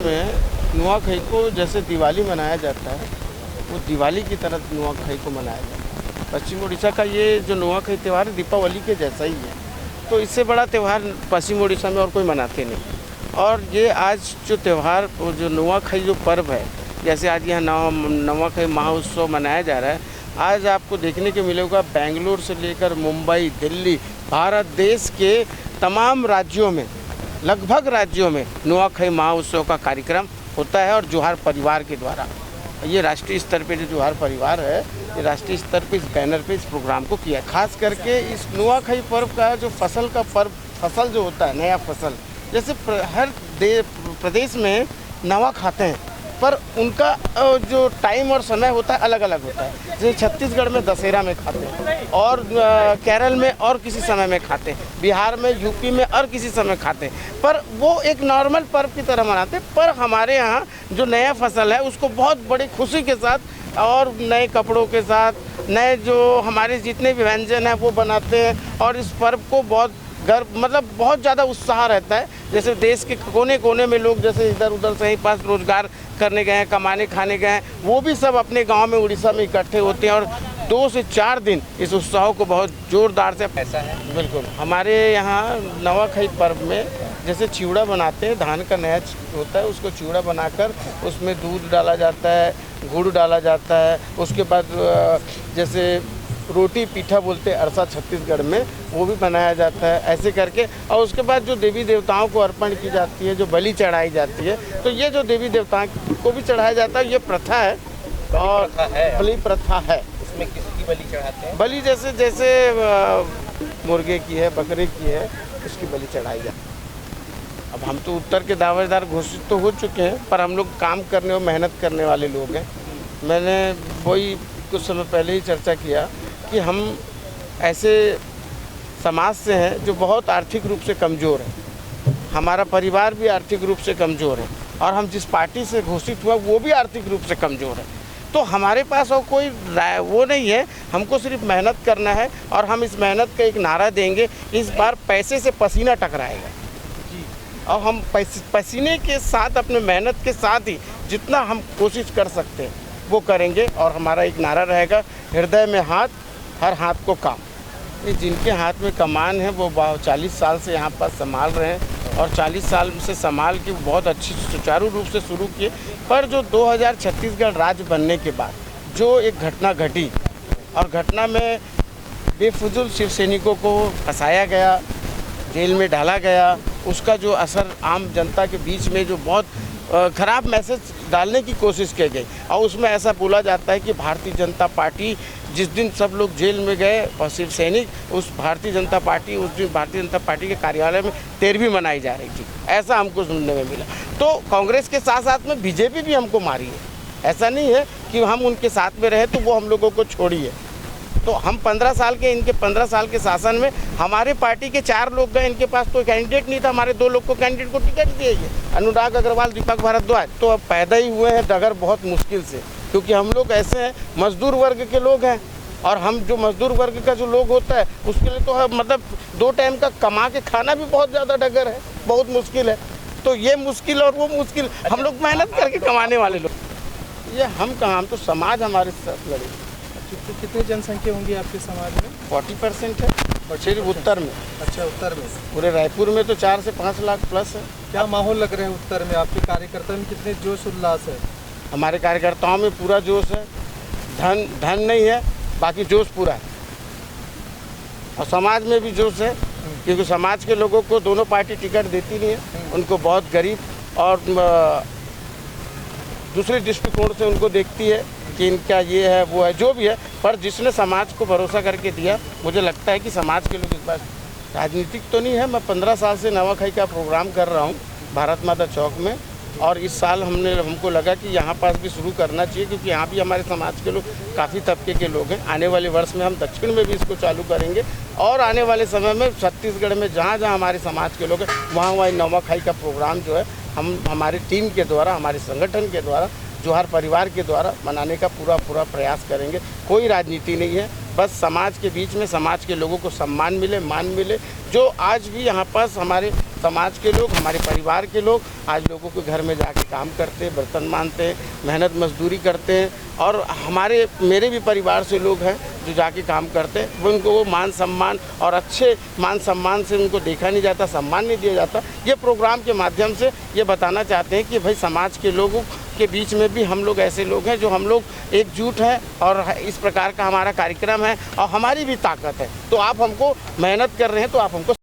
में नुआखाई को जैसे दिवाली मनाया जाता है, वो दिवाली की तरह नुआखाई को मनाया जाता है। पश्चिम उड़ीसा का ये जो नुआखाई त्यौहार है दीपावली के जैसा ही है, तो इससे बड़ा त्यौहार पश्चिम उड़ीसा में और कोई मनाते नहीं। और ये आज जो त्यौहार जो नुआखाई जो पर्व है, जैसे आज यहाँ नुआखाई महोत्सव मनाया जा रहा है, आज आपको देखने को मिलेगा बेंगलुरु से लेकर मुंबई, दिल्ली, भारत देश के तमाम राज्यों में, लगभग राज्यों में नुआखाई महोत्सव का कार्यक्रम होता है। और जोहार परिवार के द्वारा, ये राष्ट्रीय स्तर पे जो जोहार परिवार है, ये राष्ट्रीय स्तर पे इस बैनर पे इस प्रोग्राम को किया। खास करके इस नुआखाई पर्व का जो फसल का पर्व, फसल जो होता है नया फसल, जैसे हर प्रदेश में नवा खाते हैं, पर उनका जो टाइम और समय होता है अलग अलग होता है। जैसे छत्तीसगढ़ में दशहरा में खाते हैं, और केरल में और किसी समय में खाते हैं, बिहार में, यूपी में और किसी समय खाते हैं, पर वो एक नॉर्मल पर्व की तरह मनाते हैं। पर हमारे यहाँ जो नया फसल है उसको बहुत बड़ी खुशी के साथ और नए कपड़ों के साथ, नए जो हमारे जितने भी व्यंजन हैं वो बनाते हैं। और इस पर्व को बहुत गर्व, मतलब बहुत ज़्यादा उत्साह रहता है। जैसे देश के कोने कोने में लोग जैसे इधर उधर से ही पास रोजगार करने गए हैं, कमाने खाने गए हैं, वो भी सब अपने गांव में उड़ीसा में इकट्ठे होते हैं और 2 से 4 दिन इस उत्सव को बहुत जोरदार से। ऐसा है बिल्कुल। हमारे यहाँ नुआखाई पर्व में जैसे चिवड़ा बनाते हैं, धान का नया होता है, उसको चिवड़ा बनाकर उसमें दूध डाला जाता है, गुड़ डाला जाता है। उसके बाद जैसे रोटी पीठा बोलते हैं अरसा छत्तीसगढ़ में, वो भी बनाया जाता है ऐसे करके। और उसके बाद जो देवी देवताओं को अर्पण की जाती है, जो बलि चढ़ाई जाती है, तो ये जो देवी देवताओं को भी चढ़ाया जाता है, ये प्रथा है। और बलि प्रथा है। इसमें किसकी बलि चढ़ाते हैं? बलि जैसे जैसे मुर्गे की है, बकरे की है, उसकी बलि चढ़ाई जाती है। अब हम तो उत्तर के दावेदार घोषित तो हो चुके हैं, पर हम लोग काम करने और मेहनत करने वाले लोग हैं। मैंने वही कुछ समय पहले ही चर्चा किया कि हम ऐसे समाज से हैं जो बहुत आर्थिक रूप से कमज़ोर है। हमारा परिवार भी आर्थिक रूप से कमज़ोर है, और हम जिस पार्टी से घोषित हुआ वो भी आर्थिक रूप से कमज़ोर है। तो हमारे पास और कोई वो नहीं है, हमको सिर्फ मेहनत करना है। और हम इस मेहनत का एक नारा देंगे, इस बार पैसे से पसीना टकराएगा। और हम पसीने के साथ, अपने मेहनत के साथ ही जितना हम कोशिश कर सकते हैं वो करेंगे। और हमारा एक नारा रहेगा, हृदय में हाथ, हर हाथ को काम। ये जिनके हाथ में कमान है वो 40 साल से यहाँ पर संभाल रहे हैं, और 40 साल से संभाल के बहुत अच्छी सुचारू रूप से शुरू किए। पर जो 2000 छत्तीसगढ़ राज्य बनने के बाद जो एक घटना घटी, और घटना में बेफजूल शिव सैनिकों को फंसाया गया, जेल में डाला गया, उसका जो असर आम जनता के बीच में जो बहुत खराब मैसेज डालने की कोशिश की गई। और उसमें ऐसा बोला जाता है कि भारतीय जनता पार्टी, जिस दिन सब लोग जेल में गए और शिव सैनिक, उस भारतीय जनता पार्टी, उस दिन भारतीय जनता पार्टी के कार्यालय में 13वीं मनाई जा रही थी, ऐसा हमको सुनने में मिला। तो कांग्रेस के साथ साथ में बीजेपी भी हमको मारी है। ऐसा नहीं है कि हम उनके साथ में रहे तो वो हम लोगों को छोड़ी है। तो हम 15 साल के, इनके 15 साल के शासन में हमारे पार्टी के 4 लोग गए, इनके पास तो कैंडिडेट नहीं था, हमारे 2 लोग को कैंडिडेट को टिकट दिए गए, अनुराग अग्रवाल, दीपक भारद्वाज। तो अब पैदा ही हुए हैं डगर बहुत मुश्किल से, क्योंकि हम लोग ऐसे हैं, मजदूर वर्ग के लोग हैं। और हम जो मजदूर वर्ग का जो लोग होता है उसके लिए तो मतलब 2 टाइम का कमा के खाना भी बहुत ज़्यादा डगर है, बहुत मुश्किल है। तो ये मुश्किल और वो मुश्किल, हम लोग मेहनत करके कमाने वाले लोग। ये हम कहाँ, हम तो समाज हमारे साथ लड़े। तो कितनी जनसंख्या होंगी आपके समाज में? 40% है, और सिर्फ उत्तर में। अच्छा, उत्तर में। पूरे रायपुर में तो 4 से 5 लाख प्लस है। क्या माहौल लग रहा है उत्तर में? आपके कार्यकर्ता में कितने जोश उल्लास है? हमारे कार्यकर्ताओं में पूरा जोश है, धन नहीं है, बाकी जोश पूरा है। और समाज में भी जोश है, क्योंकि समाज के लोगों को दोनों पार्टी टिकट देती नहीं है, उनको बहुत गरीब और दूसरे दृष्टिकोण से उनको देखती है कि इनका ये है वो है, जो भी है। पर जिसने समाज को भरोसा करके दिया, मुझे लगता है कि समाज के लोग इस बार, राजनीतिक तो नहीं है, मैं 15 साल से नुआखाई का प्रोग्राम कर रहा हूँ भारत माता चौक में। और इस साल हमको लगा कि यहाँ पास भी शुरू करना चाहिए, क्योंकि यहाँ भी हमारे समाज के लोग काफ़ी तबके के लोग हैं। आने वाले वर्ष में हम दक्षिण में भी इसको चालू करेंगे, और आने वाले समय में छत्तीसगढ़ में जहाँ जहाँ हमारे समाज के लोग हैं वहाँ नुआखाई का प्रोग्राम जो है हम हमारी टीम के द्वारा, हमारे संगठन के द्वारा, जोहार परिवार के द्वारा मनाने का पूरा प्रयास करेंगे। कोई राजनीति नहीं है, बस समाज के बीच में समाज के लोगों को सम्मान मिले, मान मिले। जो आज भी यहाँ पास हमारे समाज के लोग, हमारे परिवार के लोग आज लोगों के घर में जाके काम करते हैं, बर्तन मांजते हैं, मेहनत मजदूरी करते हैं। और मेरे भी परिवार से लोग हैं जो जाके काम करते हैं, वो उनको वो मान सम्मान और अच्छे मान सम्मान से उनको देखा नहीं जाता, सम्मान नहीं दिया जाता। ये प्रोग्राम के माध्यम से ये बताना चाहते हैं कि भाई समाज के लोगों के बीच में भी हम लोग ऐसे लोग हैं जो हम लोग एकजुट हैं और इस प्रकार का हमारा कार्यक्रम है और हमारी भी ताकत है। तो आप हमको मेहनत कर रहे हैं तो आप हमको